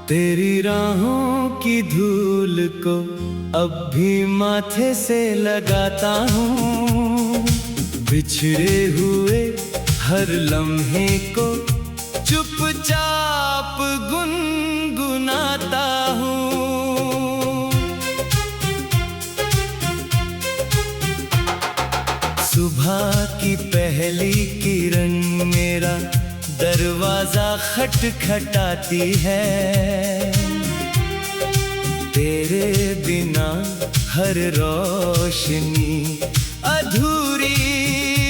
तेरी राहों की धूल को अब भी माथे से लगाता हूँ। बिछड़े हुए हर लम्हे को चुपचाप गुनगुनाता हूँ। सुबह की पहली किरण मेरा दरवाजा खटखटाती है। तेरे बिना हर रोशनी अधूरी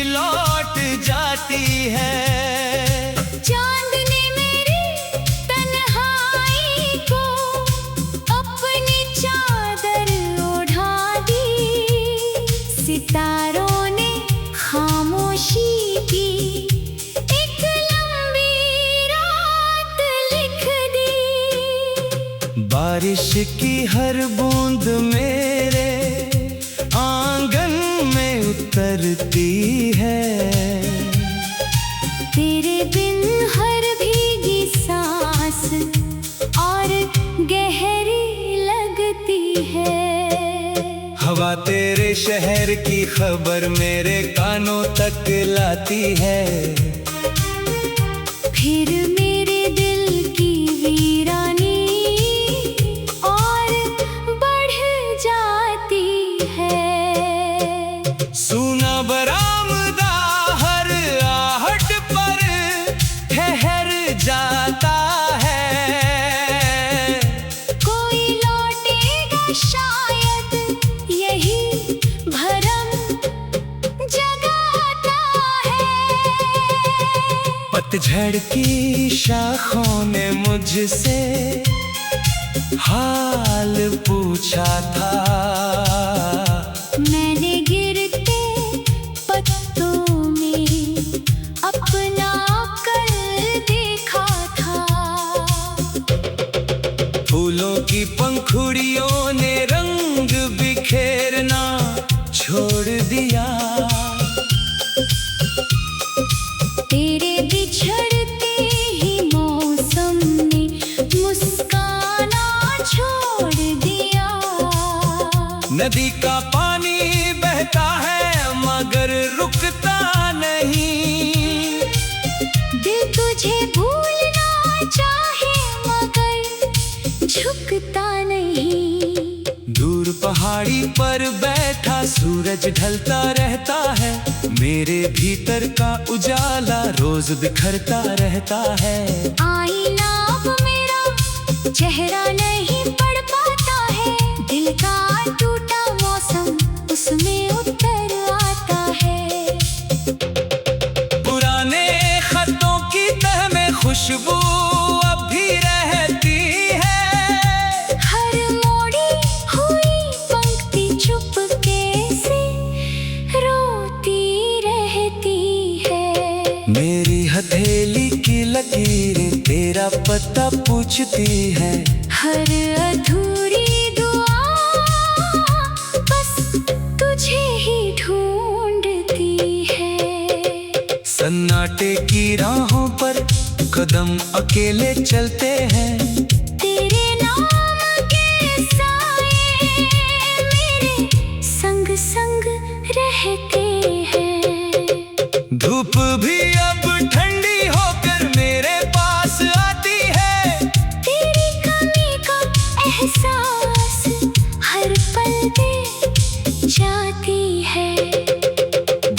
लौट जाती है। चांद ने मेरी तन्हाई को अपनी चादर ओढ़ा दी। सितारों ने खामोशी की एक लंबी रात लिख दी। बारिश की हर बूंद मेरे आंगन में उतरती है। तेरे बिन हर भीगी सांस और गहरी लगती है। हवा तेरे शहर की खबर मेरे कानों तक लाती है। फिर मेरे दिल की वीरानी और बढ़ जाती है। सुना बरामदा हर आहट पर ठहर जाता है। कोई लौटेगा शायद यही भरम जगाता है। पतझड़ की शाखों ने मुझसे हाल पूछा था। मैंने गिरते पत्तों में अपना कल देखा था। फूलों की पंखुड़ियों ने रंग बिखेरना छोड़ दिया। तेरे बिछड़ते ही मौसम ने मुस्काना छोड़ दिया। नदी का पानी बहता है मगर रुकता नहीं। दिल तुझे भूलना चाहे मगर झुकता नहीं। दूर पहाड़ी पर बैठा सूरज ढलता रहता है। मेरे भीतर का उजाला रोज बिखरता रहता है। आईना अब मेरा चेहरा नहीं पढ़ पाता है। दिल का टूटा मौसम उसमें उतर आता है। पुराने खतों की तह में खुशबू अब भी रहती है। हर मोड़ी हुई पंक्ति चुपके से रोती रहती है। मेरी हथेली की लकीरें तेरा पता पूछती है। हर अधूरी दुआ बस तुझे ही ढूंढती है। सन्नाटे की राहों पर कदम अकेले चलते हैं। तेरे नाम के साए मेरे संग संग रहते हैं। धूप भी अब ठंडी होकर मेरे पास आती है। तेरी कमी का एहसास हर पल दे जाती है।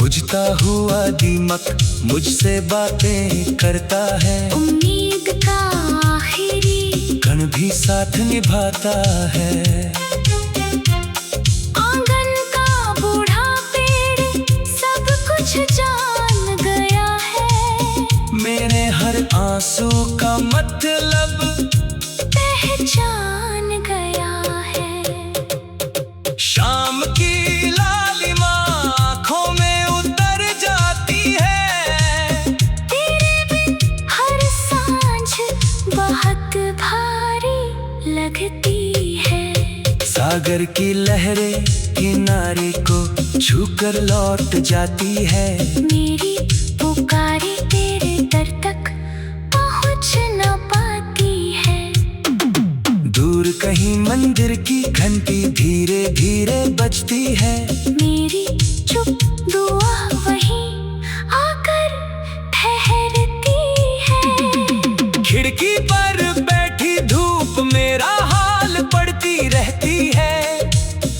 बुझता हुआ दीमक मुझसे बातें करता है। उम्मीद का आखिरी कण भी साथ निभाता है। आंगन का बूढ़ा पेड़ सब कुछ जान गया है। मेरे हर आंसू का मतलब पहचान गया है। शाम की लालिमा आँखों में उतर जाती है। तेरे बिन हर सांझ बहुत भारी लगती है। सागर की लहरें किनारे को छूकर लौट जाती है। मेरी पुकारे तेरे दर तक पहुँच न पाती है। धीरे धीरे बजती है। मेरी चुप दुआ वहीं आकर ठहरती है। खिड़की पर बैठी धूप मेरा हाल पढ़ती रहती है।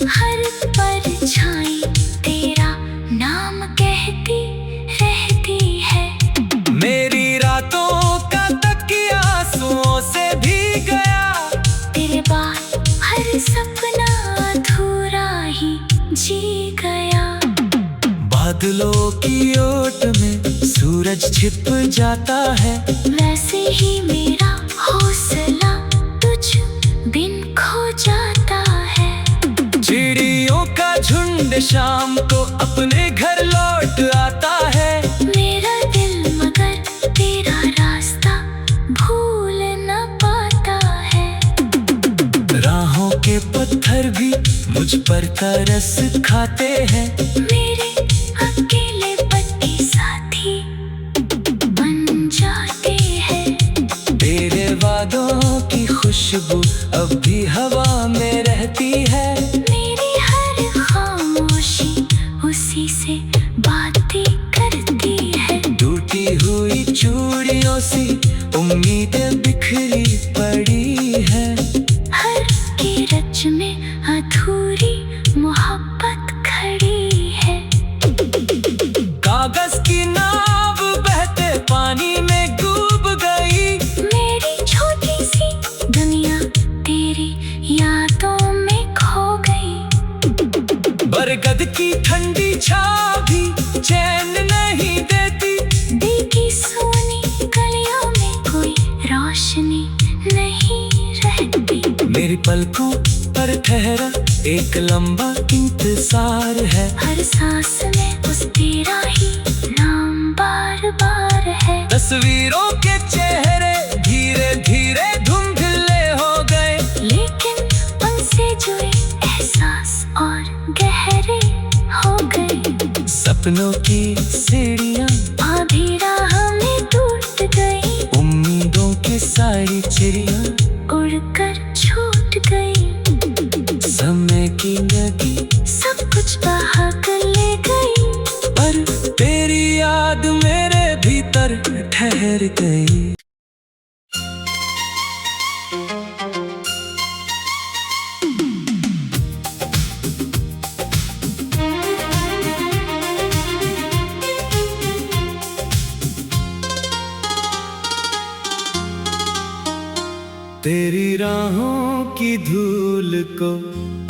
हर परछाई तेरा नाम कहती रहती है। मेरी रातों का तकिया आंसुओं से भीग गया। तेरे बाद हर सपना अधूरा ही जी गया। बादलों की ओट में सूरज छिप जाता है। वैसे ही मेरा हौसला तुझ बिन खो जाता है। चिड़ियों का झुंड शाम को अपने घर लौट आता है। मेरा दिल मगर तेरा रास्ता भूल न पाता है। राहों के पत्थर भी मुझ पर तरस खाते हैं। मेरे अकेले पट्टी साथी बन जाते हैं। तेरे वादों की खुशबू अब भी हवा में रहती है। मेरी हर खामोशी उसी से बातें करती है। टूटी हुई चूड़ियों सी उम्मीदें बिखरी पड़ी है। हर की रच में अधूरी मोहब्बत खड़ी है। कागज की नाव बहते पानी में डूब गई। मेरी छोटी सी दुनिया तेरी यादों में खो गई। बरगद की ठंडी छाव भी चैन नहीं देती। दिल की सोनी गलियों में कोई रोशनी नहीं रहती। मेरी पलकों पर ठहरा एक लंबा इंतजार है। हर सांस में उस तेरा ही नाम बार बार है। तस्वीरों के चेहरे धीरे धीरे धुंधले हो गए। लेकिन उनसे जुड़े एहसास और गहरे हो गए। सपनों की सीढ़ियां आधी राह में टूट गई। उम्मीदों की सारी चिड़ियां उड़कर छूट गई। समय की नदी सब कुछ बहा कर ले गई। पर तेरी याद मेरे भीतर ठहर गई। तेरी राहों की धूल को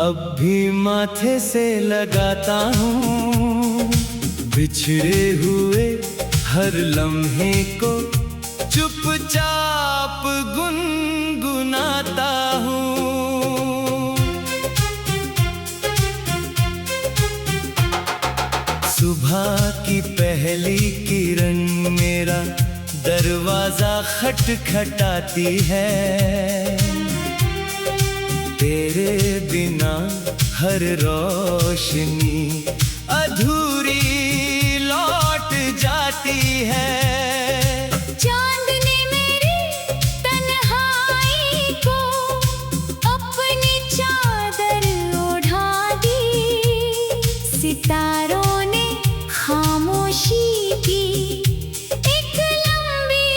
अब भी माथे से लगाता हूँ। बिछड़े हुए हर लम्हे को चुपचाप गुनगुनाता हूँ। सुबह की पहली किरण मेरा दरवाजा खटखटाती है। तेरे बिना हर रोशनी अधूरी लौट जाती है। चांद ने मेरी तन्हाई को अपनी चादर ओढ़ा दी। सितारों ने खामोशी की एक लंबी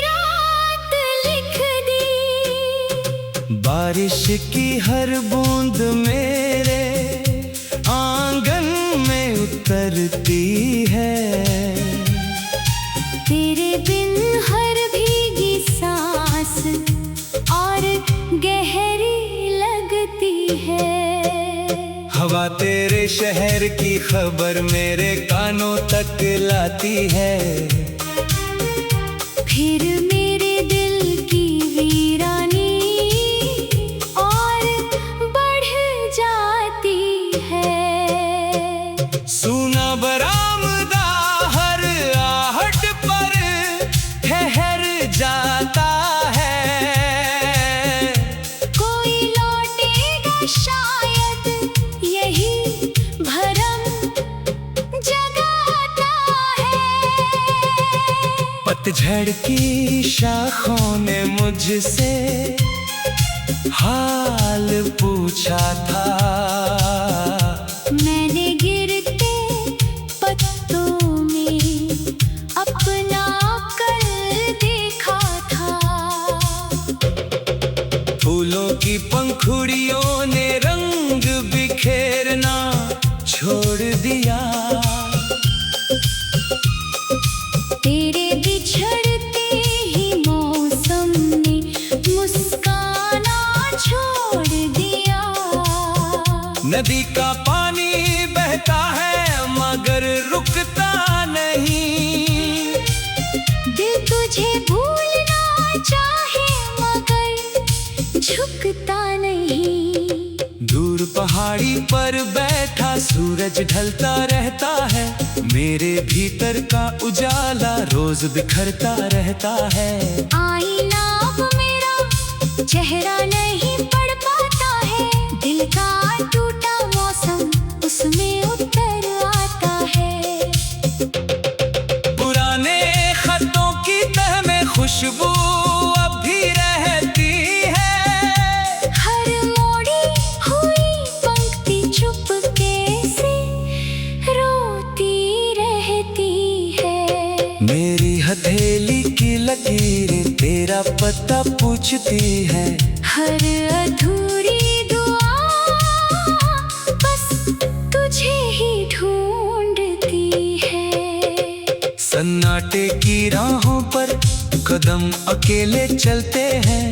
रात लिख दी। बारिश की हर बूंद मेरे आंगन में उतरती है। तेरे बिन हर भीगी सांस और गहरी लगती है। हवा तेरे शहर की खबर मेरे कानों तक लाती है। फिर मेरे दिल की वीरानी और बढ़ जाती है। सुना बरामदा हर आहट पर ठहर जाता है। कोई लौटेगा शायद यही भरम जगाता है। पतझड़ की शाखों ने मुझसे हाल पूछा था। मैंने गिरते पत्तों में अपना कल देखा था। फूलों की पंखुड़ियों ने रंग बिखेरना छोड़ दिया। तेरे बिछड़ते ही मौसम ने मुस्काना छोड़ दिया। नदी का पानी बहता है मगर रुकता नहीं। दिल तुझे भूलना चाहे मगर झुकता नहीं। दूर पहाड़ी पर बैठा सूरज ढलता रहता है। मेरे भीतर का उजाला रोज बिखरता रहता है। आईना अब मेरा चेहरा नहीं पढ़ पाता है। दिल का टूटा मौसम उसमें उतर आता है। पुराने खतों की तह में खुशबू अब भी रहती है। हर मोड़ी हुई पंक्ति चुपके से रोती रहती है। मेरी हथेली की लकीरें तेरा पता पूछती है। हर अधूरी दुआ बस तुझे ही ढूंढती है। सन्नाटे की राहों पर कदम अकेले चलते हैं।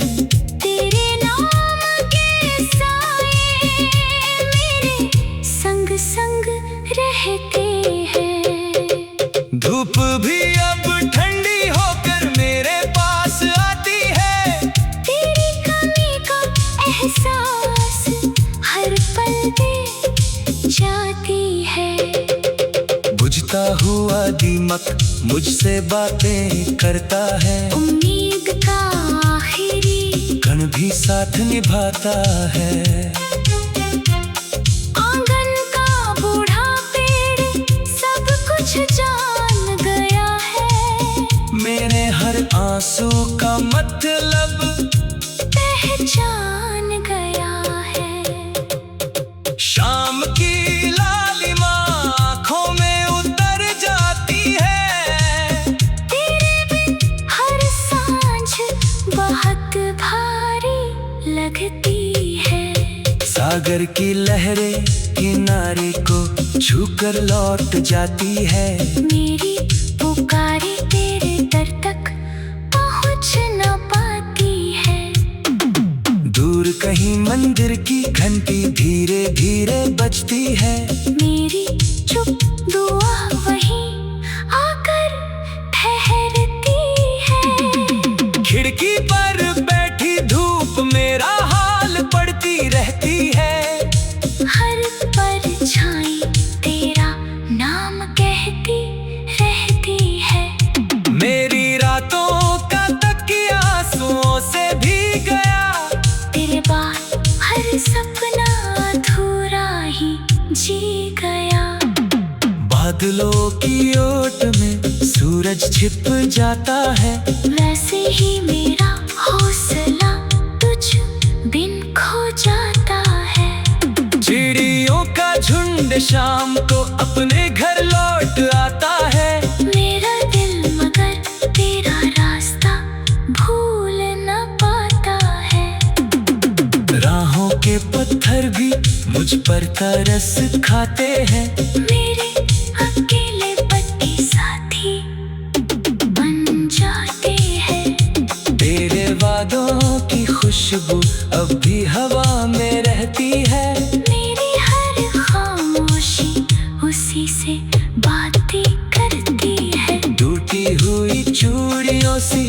तेरे नाम के साए मेरे संग संग रहते हैं। धूप भी अब ठंडी होकर मेरे पास आती है। तेरी कमी का एहसास हर पल दे जाती है। बुझता हुआ दीमक मुझसे बातें करता है। उम्मीद का आखिरी कण भी साथ निभाता है। आंगन का बूढ़ा पेड़ सब कुछ जान गया है। मेरे हर आंसू का मतलब पहचान गया है। शाम की लालिमा आँखों में उतर जाती है। तेरे बिन हर सांझ बहुत भारी लगती है। सागर की लहरें किनारे को छूकर लौट जाती है। मेरी पुकारी तेरे दर तक पहुँच न पाती है। दूर कहीं मंदिर की घंटी धीरे धीरे बजती है। मेरी चुप दुआ वहीं आकर ठहरती है। खिड़की पर बैठी धूप मेरा हाल पढ़ती रहती है। हर परछाई तेरा नाम कहती रहती है। मेरी रातों का तकिया आंसुओं से भीग गया। तेरे बाद हर सपना अधूरा ही जी गया। बादलों की ओट में सूरज छिप जाता है। वैसे ही मेरा हौसला तुझ बिन खो जाता है। चिड़ियों का झुंड शाम को अपने घर लौट आता है। मेरा दिल मगर तेरा रास्ता भूल न पाता है। राहों के पत्थर भी मुझ पर तरस खाते हैं। मेरे अकेले पट्टी साथी बन जाते हैं। तेरे वादों की खुशबू अब भी हवा में रहती है। मेरी हर खामोशी उसी से बातें करती है। टूटी हुई चूड़ियों सी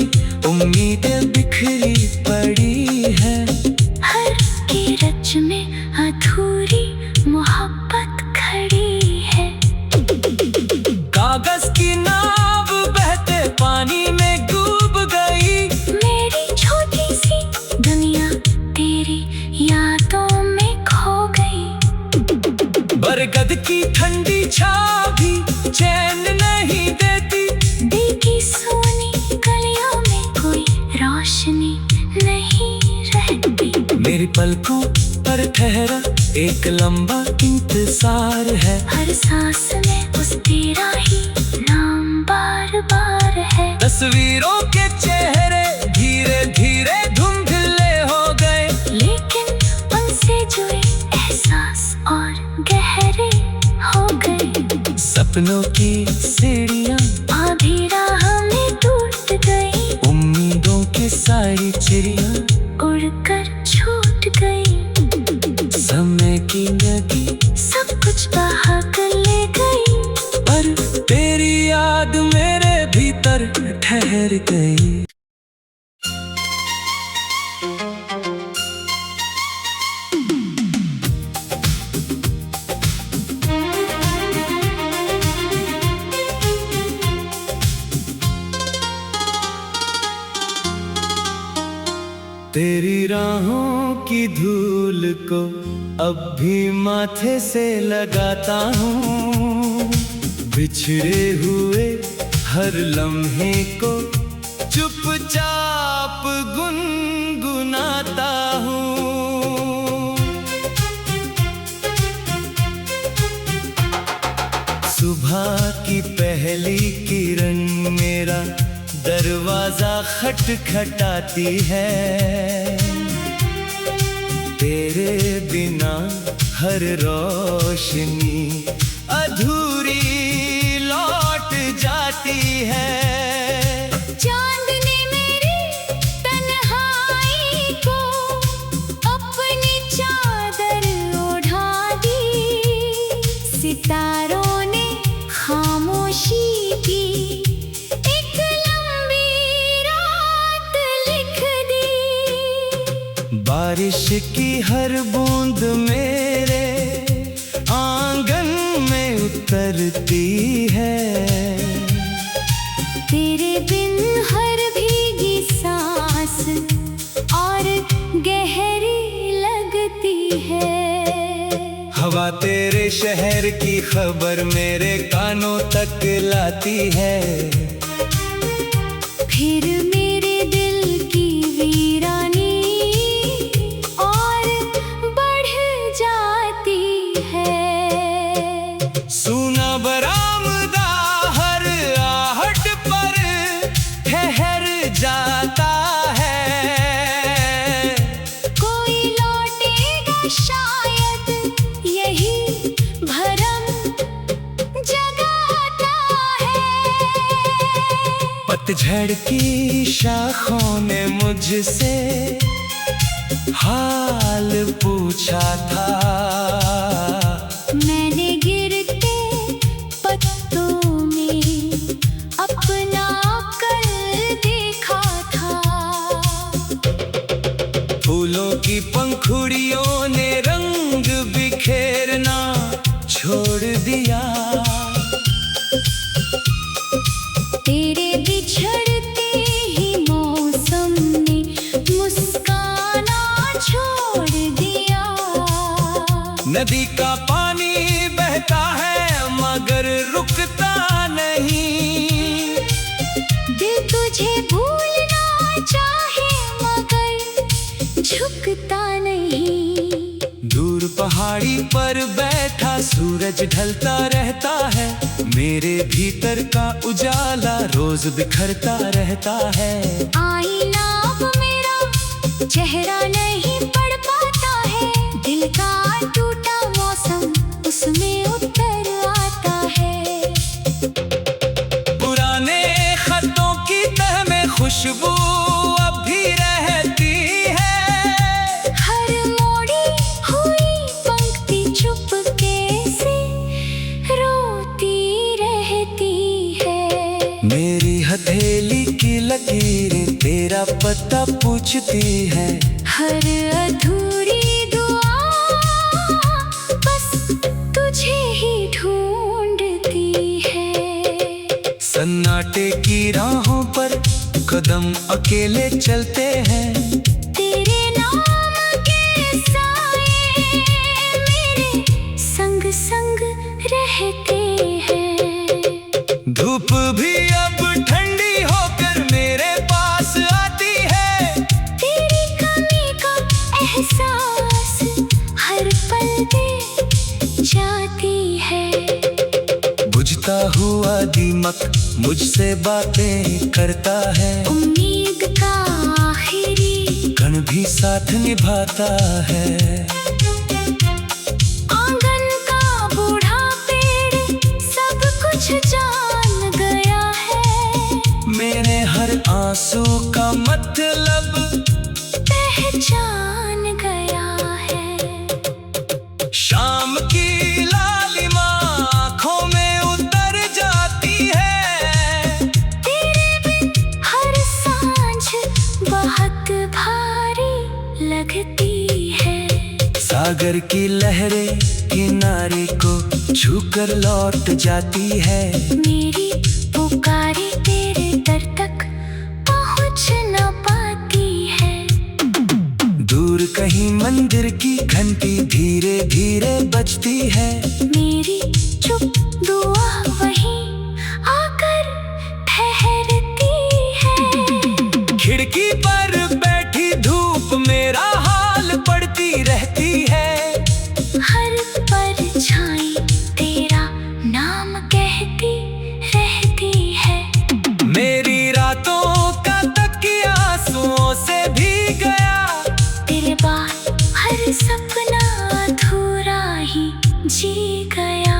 उम्मीदें बिखरी पड़ी है। हर की रच में अधूरी मोहब्बत खड़ी है। कागज की नाव बहते पानी में डूब गई। मेरी छोटी सी दुनिया तेरी यादों में खो गई। बरगद की ठंडी छाव भी चैन नहीं देती। दिल की सोनी गलियों में कोई रोशनी नहीं रहती। मेरी पलकों पर ठहरा एक लंबा इंतजार है। हर सांस में उस तेरा ही नाम बार बार है। तस्वीरों के चेहरे धीरे धीरे धुंधले हो गए, लेकिन उनसे जुड़े एहसास और गहरे हो गए। सपनों की सीढ़ियाँ आधी राह में टूट गई, उम्मीदों की सारी चिड़ियाँ उड़कर छूट गई। समय की नदी सब कुछ बहा कर ले गई, पर तेरी याद मेरे भीतर ठहर गई। तेरी राहों की धूल को अब भी माथे से लगाता हूँ, बिछड़े हुए हर लम्हे को चुपचाप गुनगुनाता हूँ। सुबह की पहली किरण मेरा दरवाजा खटखटाती है। तेरे बिना हर रोशनी अधूरी लौट जाती है। चांदनी मेरी तन्हाई को अपनी चादर ओढ़ा दी, सितारों ने खामोशी की एक लंबी रात लिख दी। बारिश की हर बूंद मेरे आंगन में उतरती है। तेरे बिन हर भीगी सांस और गहरी लगती है। हवा तेरे शहर की खबर मेरे कानों तक लाती है। फिर मेरे दिल की वीरानी और बढ़ जाती है। सुना बरामदा हर आहट पर ठहर जाता है। कोई लौटेगा शायद यही भरम जगाता है। पतझड़ की शाखों ने मुझसे हाल पूछा था। मैंने गिरते पत्तों में अपना कल देखा था। फूलों की पंखुड़ियों ने रंग बिखेरना छोड़ दिया। तेरे बिछड़ते ही मौसम ने मुस्काना छोड़ दिया। नदी का पानी बहता है मगर रुकता नहीं। दिल तुझे भूलना चाहे मगर झुकता नहीं। दूर पहाड़ी पर बैठा सूरज ढलता रहता है। मेरे भीतर का उजाला रोज बिखरता रहता है। आईना अब मेरा चेहरा नहीं पढ़ पाता है। दिल का टूटा मौसम उसमें उतर आता है। पुराने खतों की तह में खुशबू अब भी रहती है। हर मोड़ी हुई पंक्ति चुपके से रोती रहती है। मेरी हथेली की लकीरें तेरा पता पूछती है। हर अधूरी दुआ बस तुझे ही ढूंढती है। सन्नाटे की राहों पर कदम अकेले चलते हैं। तेरे नाम के साए मेरे संग संग रहते हैं। धूप भी अब ठंडी होकर मेरे पास आती है। तेरी कमी का एहसास दीमक मुझसे बातें करता है। उम्मीद का आखिरी कण भी साथ निभाता है। आंगन का बूढ़ा पेड़ सब कुछ जान गया है। मेरे हर आंसू का मतलब पहचान गया है। शाम की लालिमा आँखों में उतर जाती है। तेरे बिन हर सांझ बहुत भारी लगती है। सागर की लहरें किनारे को छूकर लौट जाती है। मेरी पुकारे तेरे दर तक पहुँच न पाती है। दूर कहीं मंदिर की घंटी धीरे धीरे बजती है। मेरी चुप दुआ वहीं आकर ठहरती है। खिड़की पर बैठी धूप मेरा हाल पढ़ती रहती है। हर परछाई तेरा नाम कहती रहती है। मेरी रातों का तकिया आंसुओं से भीग गया। तेरे बाद हर सपना अधूरा ही जी गया।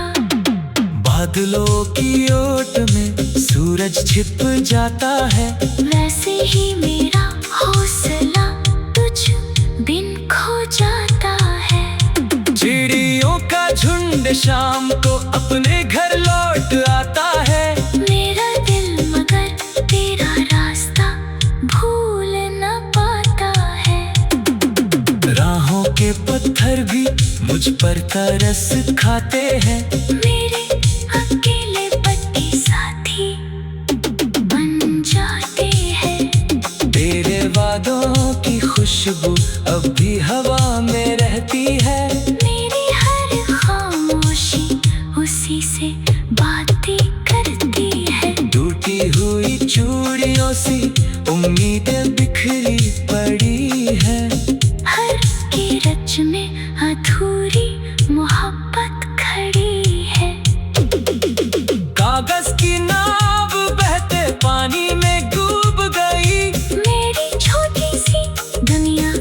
बादलों की ओट में सूरज छिप जाता है। वैसे ही मेरा हौसला तुझ बिन खो जाता है। चिड़ियों का झुंड शाम को अपने घर लौट आता है। मेरा दिल मगर तेरा रास्ता भूल न पाता है। राहों के पत्थर भी मुझ पर तरस खाते हैं। मेरे अकेले पट्टी साथी बन जाते हैं। तेरे वादों की खुशबू अब भी हवा में रहती है। मेरी हर खामोशी उसी से बातें करती है। टूटी हुई चूड़ियों सी उम्मीदें बिखरी पड़ी है। हर की रच में अधूरी मोहब्बत खड़ी है। कागज की नाव बहते पानी में डूब गई। मेरी छोटी सी दुनिया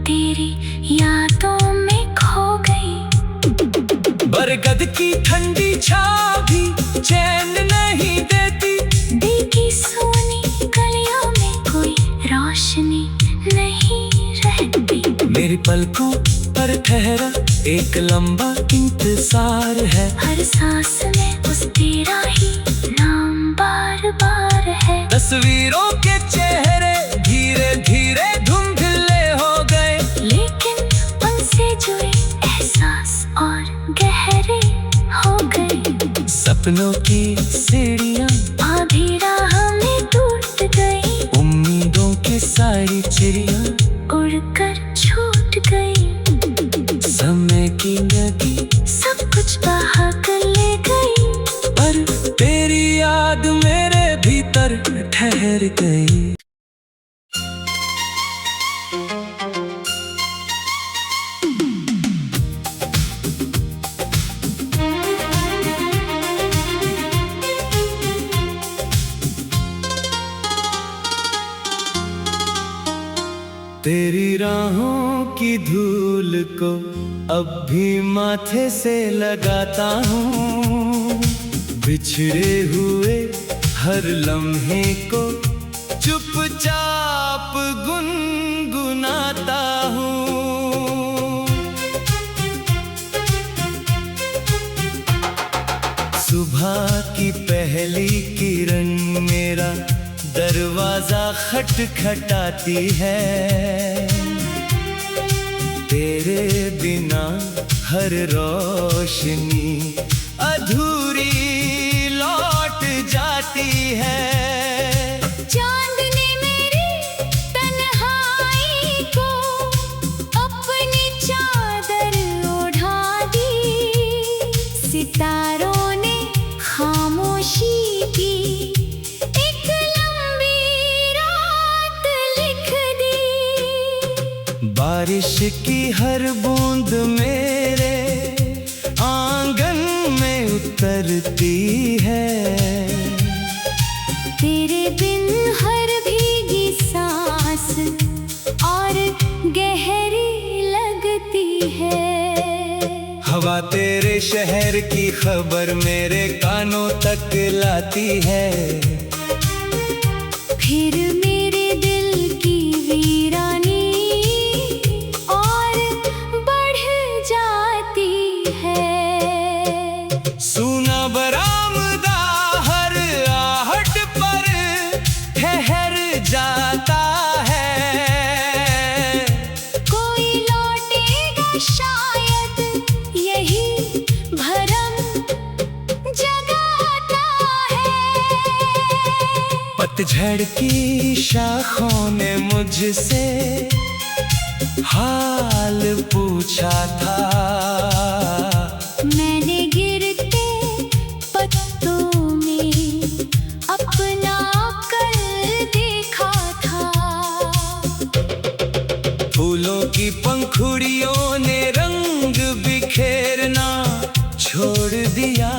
तेरी यादों में खो गई। बरगद की ठंडी छाव भी चैन नहीं देती। देखी सोनी गलियों में कोई रोशनी नहीं रहती। मेरी पलकों पर ठहरा एक लंबा इंतजार है। हर सांस में उस तेरा ही नाम बार बार है। तस्वीरों के चेहरे धीरे धीरे धुंधले हो गए। लेकिन उनसे जुड़े एहसास और गहरे हो गए। सपनों की सीढ़ियां आधी राह में टूट गई। उम्मीदों की सारी चिड़ियां उड़कर छूट गई। समय की नदी सब कुछ बहा कर ले गई। पर तेरी याद मेरे भीतर ठहर गई। तेरी राहों की धूल को अब भी माथे से लगाता हूँ। बिछड़े हुए हर लम्हे को चुपचाप गुनगुनाता हूँ। सुबह की पहली किरण मेरा दरवाजा खटखटाती है। तेरे बिना हर रोशनी अधूरी लौट जाती है। चांद ने मेरी तन्हाई को अपनी चादर ओढ़ा दी। सितारों ने खामोशी की एक लंबी रात लिख दी। बारिश की हर बूंद मेरे आंगन में उतरती है। तेरे बिन हर भीगी सांस और गहरी लगती है। हवा तेरे शहर की खबर मेरे कानों तक लाती है। फिर मेरे दिल की वीरानी और बढ़ जाती है। सुना बरामदा हर आहट पर ठहर जाता है। कोई लौटेगा शायद यही भरम जगाता है। पतझड़ की शाखों ने मुझसे हाल पूछा था। मैंने गिरते पत्तों में अपना कल देखा था। फूलों की पंखुड़ियों ने रंग बिखेरना छोड़ दिया।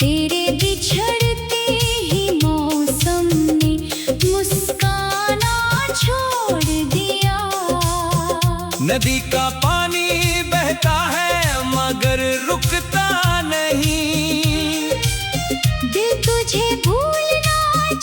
तेरे बिछड़ते ही मौसम ने मुस्काना छोड़ दिया। नदी का पानी बहता है मगर रुकता नहीं। दिल तुझे भूलना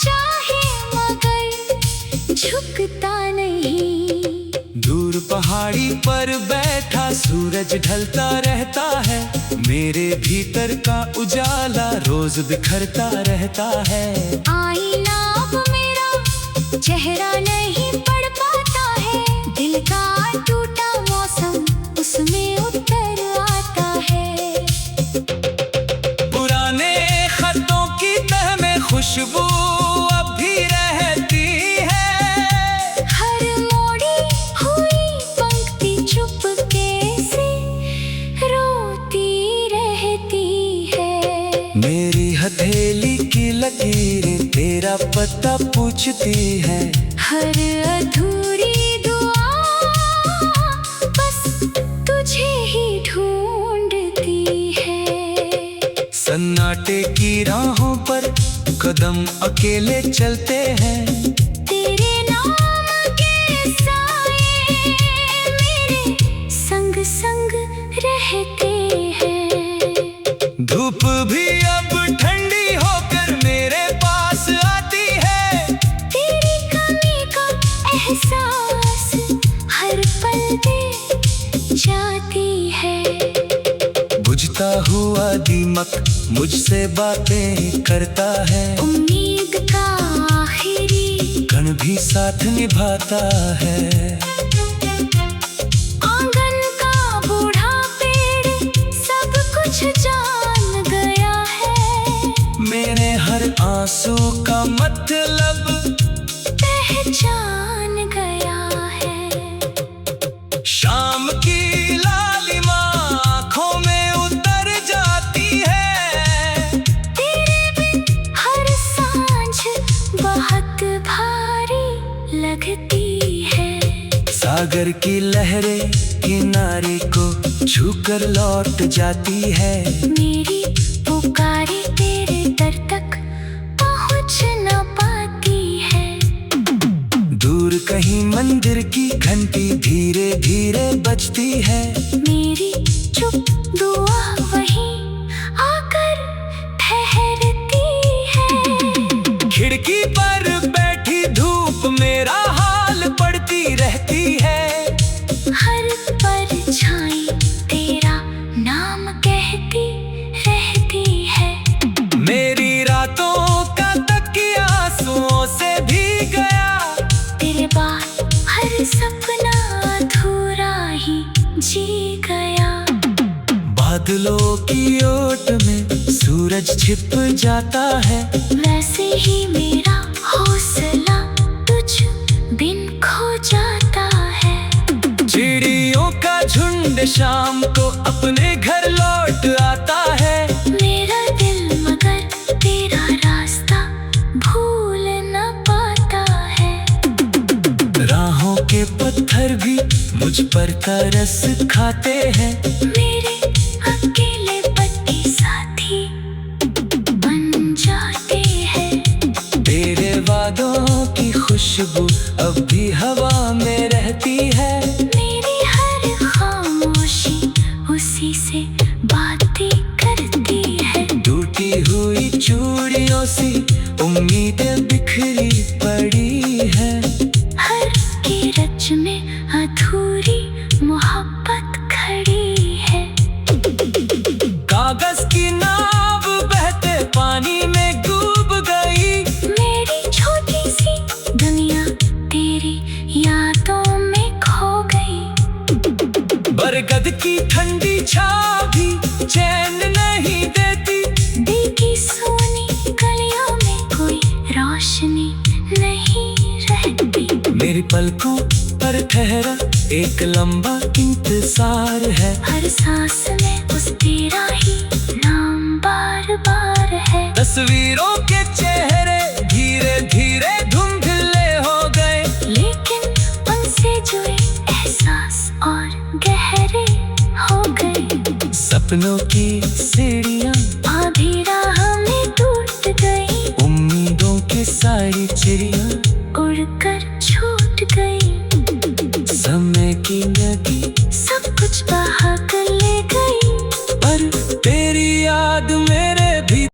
चाहे मगर झुकता नहीं। दूर पहाड़ी पर बैठा सूरज ढलता रहता है। मेरे भीतर का उजाला रोज बिखरता रहता है। आईना अब मेरा चेहरा नहीं पढ़ पाता है। दिल का टूटा मौसम उसमें उतर आता है। पुराने खतों की तह में खुशबू अब भी रहती है। हर मोड़ी हुई पंक्ति चुपके से रोती रहती है। मेरी हथेली की लकीरें तेरा पता पूछती है। हर अधूरी दुआ बस तुझे ही ढूंढती है। सन्नाटे की राहों पर कदम अकेले चलते हैं। तेरे नाम के साए मेरे संग संग रहते हैं। धूप भी अब ठंडी होकर मेरे पास आती है। तेरी कमी का एहसास हर पल दे जाती है। बुझता हुआ दीमक मुझसे बातें करता है। उम्मीद का आखिरी कण भी साथ निभाता है। आंगन का बूढ़ा पेड़ सब कुछ जान गया है। मेरे हर आंसू का मतलब पहचान गया है। शाम की लालिमा आँखों में उतर जाती है। तेरे बिन हर सांझ बहुत भारी लगती है। सागर की लहरें किनारे को छूकर लौट जाती है। मेरी पुकारे तेरे दर तक पहुँच न पाती है। दूर कहीं मंदिर की घंटी धीरे धीरे बजती है। मेरी चुप दुआ वहीं आकर ठहरती है। खिड़की पर बैठी धूप मेरा हाल पढ़ती रहती है। हर परछाई तेरा नाम कहती रहती है। मेरी रातों का तकिया आंसुओं से भीग गया। तेरे बाद हर सपना अधूरा ही जी गया। बादलों की ओट में सूरज छिप जाता है। वैसे ही मेरा हौसला तुझ बिन खो जाता है। चिड़ियों का झुंड शाम को अपने घर लौट आता है। मेरा दिल मगर तेरा रास्ता भूल न पाता है। राहों के पत्थर भी मुझ पर तरस खाते हैं। मेरे अकेले पट्टी साथी बन की खुशबू अब भी हवा में रहती है। मेरी हर खामोशी उसी से बातें करती है। टूटी हुई चूड़ियों सी उम्मीदें बिखरी पड़ी है। हर की रच में अधूरी मोहब्बत खड़ी है। कागज की नाव बहते पानी में डूब गई। मेरी छोटी सी दुनिया तेरी यादों में खो गई। बरगद की ठंडी छाव भी चैन नहीं देती। दिल की सोनी गलियों में कोई रोशनी नहीं रहती। मेरी पलकों पर ठहरा एक लंबा इंतजार है। हर सांस में उस तेरा ही नाम बार बार है। तस्वीरों के चेहरे धीरे धीरे धुंधले हो गए। लेकिन उनसे जुड़े एहसास और गहरे हो गए। सपनों की